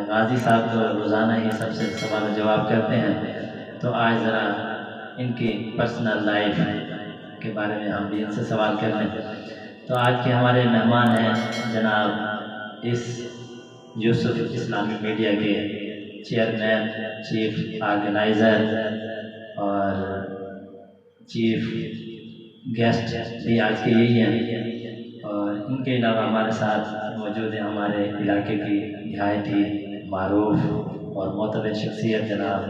गाजी साहब तो रोज़ाना ही सबसे सवाल जवाब करते हैं, तो आज ज़रा इनकी पर्सनल लाइफ के बारे में हम भी इनसे सवाल कर लें। तो आज के हमारे मेहमान हैं जनाब इस यूसुफ इस्लामिक मीडिया के चेयरमैन, चीफ ऑर्गेनाइज़र और चीफ गेस्ट भी आज के यही हैं। और इनके अलावा हमारे साथ मौजूद हैं हमारे इलाके की नहायती मारूफ और मोतबर शख्सियत जनाब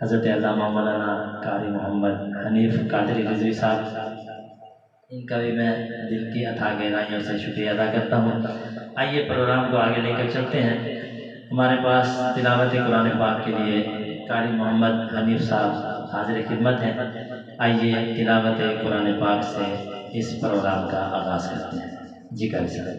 हज़रत अल्लामा मौलाना कारी मोहम्मद हनीफ कादरी रिजवी साहब। इनका भी मैं दिल की अथाह गहराइयों से शुक्रिया अदा करता हूँ। आइए प्रोग्राम को आगे लेकर चलते हैं। हमारे पास तिलावत कुरान पाक के लिए कारी मोहम्मद हनीफ साहब हाजिर खिदमत हैं। आइए तिलावत कुरान पाक से इस प्रोग्राम का आगाज़ करते हैं। जी कारी साहब।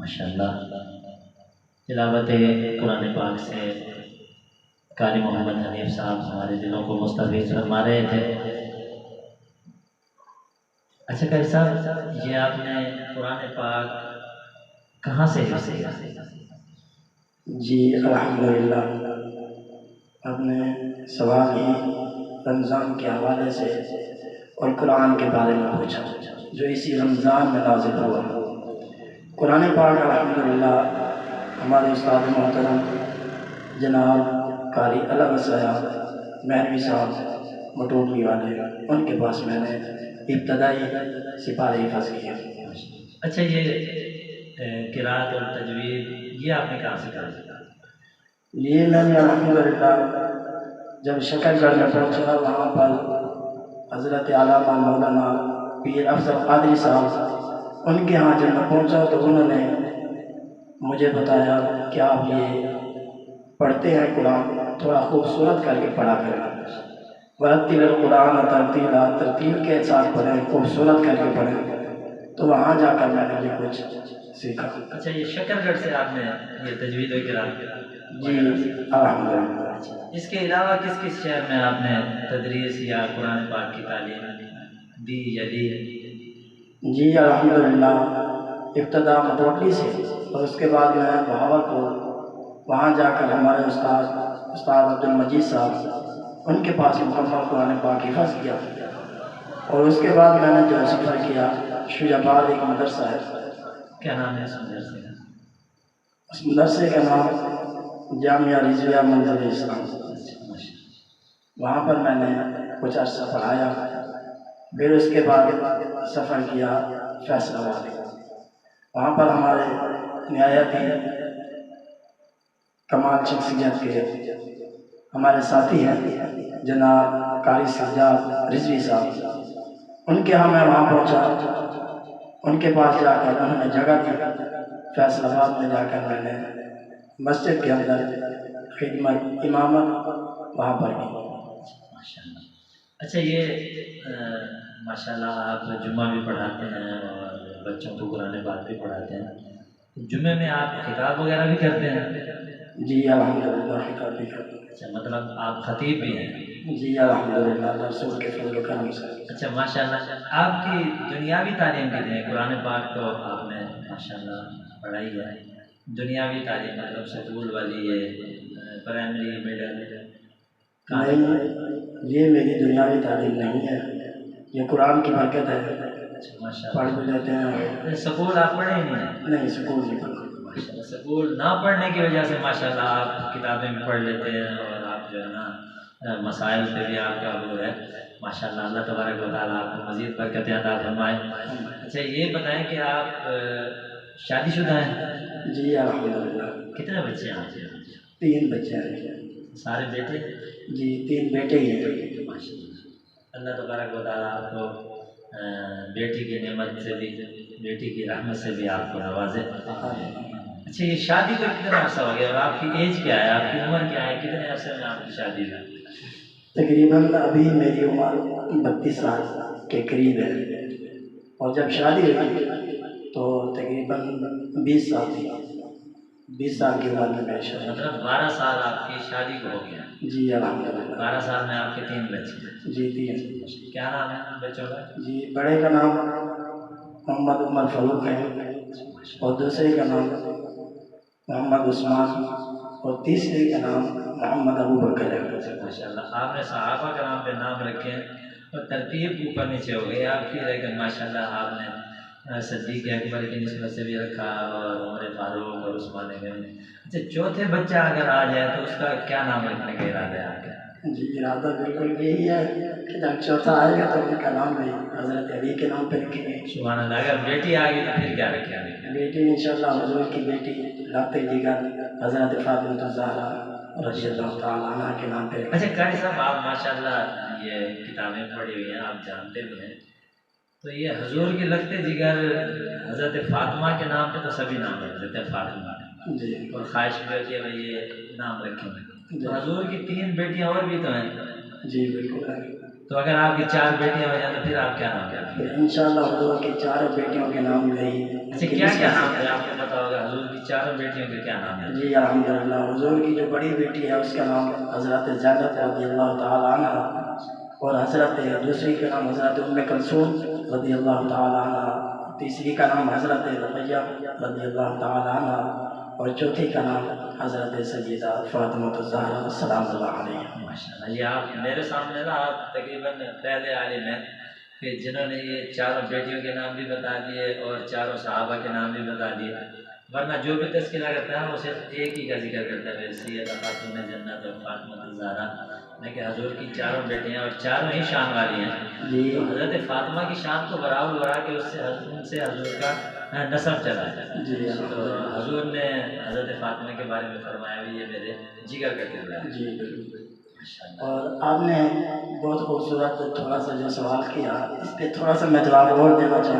माशाअल्लाह। तिलावत कुरान पाक से कारी मोहम्मद हनीफ साहब हमारे दिलों को मुस्तफ़ीज़ फरमा रहे थे। अच्छा कारी साहब, ये आपने कुरान पाक कहाँ से हिफ्ज़ किया? जी अल्हम्दुलिल्लाह, आपने सवाल ही रमज़ान के हवाले से और कुरान के बारे में पूछा जो इसी रमज़ान में नाज़िल हुआ। कुरान पाक अल्हम्दुलिल्लाह हमारे उस्ताद मोहतरम जनाब कारी अलवसया महरवी साहब मटोली वाले, उनके पास मैंने इब्तदाई सिपाही हिफ़्ज़ किया। अच्छा, ये क़िराअत और तजवीद ये आपने कहाँ से कहा? ये मैंने अल्हम्दुलिल्लाह जब शकरगढ़ में पहुँचा, वहाँ पर हज़रत आलामा मौलाना पीर अफजल कादरी साहब, उनके यहाँ जब मैं पहुँचा तो उन्होंने मुझे बताया कि आप ये पढ़ते हैं कुरान, थोड़ा खूबसूरत करके पढ़ा करें, वरत्तिल कुरान तरतीला, तरतील के साथ पढ़ें, खूबसूरत करके पढ़ें। तो वहाँ जाकर मैंने ये कुछ सीखा। अच्छा, ये शकरगढ़ से आपने ये तजवीद वगैरह? जी अल्हम्दुलिल्लाह। इसके अलावा किस किस शहर में आपने तदरीस या कुरान पाक की तालीम दी या ली? जी अल्हम्दुलिल्लाह, इब्तदा मटोटली से और उसके बाद मैं बहावलपुर, वहाँ जाकर हमारे उस्ताद अब्दुल मजीद साहब, उनके पास मुकम्मल कुरान पाक हिफ़्ज़ किया। और उसके बाद मैंने जो सफ़र किया, शुजाबाद एक मदरसा है। क्या नाम है उस मदरसे का? उस मदरसे का नाम जामिया रिज़विया मंज़िल इस्लाम। वहाँ पर मैंने कुछ अर्सा पढ़ाया। फिर उसके बाद सफ़र किया फैसलाबाद। वहाँ पर हमारे नहायत कमाल शख्सियत के हमारे साथी हैं जनाब कारी सज्जाद रिजवी साहब, उनके यहाँ मैं वहाँ पहुँचा। उनके पास जाकर उन्होंने जगह दी। फैसलाबाद में जाकर मैंने मस्जिद के अंदर खिदमत इमामत वहाँ पर की। अच्छा, ये माशाल्लाह आप जुम्मा भी पढ़ाते हैं और बच्चों को कुरान पाक भी पढ़ाते हैं। जुम्मे में आप खिताब वगैरह भी करते हैं? जी अल्हम्दुलिल्लाह, खिताब भी करते हैं। अच्छा, मतलब आप खतीब भी हैं? जी अल्हम्दुलिल्लाह, रसूल के फज़ल व करम से। अच्छा माशाल्लाह, आपकी दुनियावी तालीम कितनी है? कुरान पाक तो आपने माशाल्लाह पढ़ाई है, दुनियावी तालीम मतलब स्कूल वाली है, प्राइमरी मिडिल? नहीं, ये मेरी दुनियावी तालीम नहीं है, ये कुरान की बरकत है। पढ़ भी लेते हैं। स्कूल आप पढ़े ही नहीं? नहीं, स्कूल नहीं पढ़ा। माशाल्लाह, स्कूल ना पढ़ने की वजह से माशाल्लाह आप किताबें भी पढ़ लेते हैं और आप जो है ना मसाइल पे भी आपका वो है माशाल्लाह। अल्लाह तबारक व तआला आपको मज़ीद बरकत अता फरमाए। अच्छा, ये बताएं कि आप शादीशुदा हैं? जी अल्हम्दुलिल्लाह। कितने बच्चे हैं आपके? 3 बच्चे हैं। सारे बेटे? जी 3 बेटे ही हैं। माशाल्लाह, अल्लाह तबारक व तआला आपको बेटी की नेमत से भी, बेटी की रहमत से भी आपको नवाजे। अच्छा, ये शादी को कितना अर्सा हो गया और आपकी एज क्या है, आपकी उम्र क्या है, कितने अरसे में आपकी शादी हुई? तकरीबन अभी मेरी उम्र 32 साल के करीब है और जब शादी हुई तो तकरीबन 20 साल थी। 20 साल की उम्र में मेरी शादी। मतलब 12 साल आपकी शादी को हो गया? जी अल्हम्दुलिल्लाह। 12 साल में आपके 3 बच्चे? जी 3। क्या नाम है बच्चों का? जी, बड़े का नाम मोहम्मद उमर फारूक है और दूसरे का नाम मोहम्मद उस्मान और तीसरे का नाम मोहम्मद अबू बकर है। माशाल्लाह, आपने सहाबा का नाम पे नाम रखे हैं और तरतीब ऊपर नीचे हो गई आपकी, लेकिन माशाल्लाह आपने सिद्दीक़ अकबर की निस्बत से भी रखा और उमर फारूक और उस्मान गनी। अच्छा, चौथे बच्चा अगर आ जाए तो उसका क्या नाम रखने का इरादा है आपका? जी, इरादा बिल्कुल यही है कि जब चौथा आएगा तो उनका नाम भी हज़रत अली के नाम पे रखेंगे। सुभान अल्लाह। अगर बेटी आ गई तो फिर क्या रखेंगे? बेटी इंशाअल्लाह हुज़ूर की बेटी लाते जिगर हज़रत फातिमा ज़हरा रज़ियल्लाहु ताला अन्हा के नाम पे। अच्छा कारी साहब, आप माशाल्लाह ये किताबें पढ़ी हुई हैं, आप जानते भी हैं, तो ये हुजूर के लगते जिगर हज़रत फातिमा के नाम पे तो सभी नाम रख देते हैं फातिमा जी, और ख्वाहिश भी होती है भाई ये नाम रखेंगे। तो हुजूर की 3 बेटियां और भी तो हैं? जी बिल्कुल है। तो अगर आपकी 4 बेटियां हो जाए तो फिर आप क्या नाम रखेंगे? इंशाअल्लाह हुजूर की 4 बेटियों के नाम यही। अच्छा, क्या क्या नाम है आपको पता होगा हुजूर की 4 बेटियों के क्या नाम है? जी अल्हम्दुलिल्लाह, हुजूर की जो बड़ी बेटी है उसका नाम हज़रत ज़ैनब रज़ियल्लाहु ताला अन्हा और हज़रत दूसरी का नाम हज़रत उम्मे कुलसूम रज़ियल्लाहु ताला अन्हा, तीसरी का नाम हज़रत रुक़ैया रज़ियल्लाहु ताला अन्हा और चौथी का नाम हज़रत सय्यदा फ़ातिमा ज़हरा सलामुल्लाह अलैहा। माशाल्लाह, ये आप मेरे सामने ना आप तकरीबन पहले आलिम हैं कि जिन्होंने ये 4 बेटियों के नाम भी बता दिए और 4 सहाबा के नाम भी बता दिए, वरना जो भी तज़किरा करता है वो सिर्फ एक ही का जिक्र करता है, सैयदा खातून जन्नत और फातिमा ज़हरा। लेकिन हुजूर की 4 बेटियां और 4 ही शान वाली हैं। तो हज़रत फातिमा की शान को बराबर बढ़ा के उनसे हुजूर का नसब चला है। तो हुजूर ने हज़रत फातिमा के बारे में फरमाया भी ये मेरे जिगर का किरदार है। और आपने बहुत खूबसूरत थोड़ा सा जो सवाल किया, इस पर थोड़ा सा मैं जवाब और देना चाहूँ।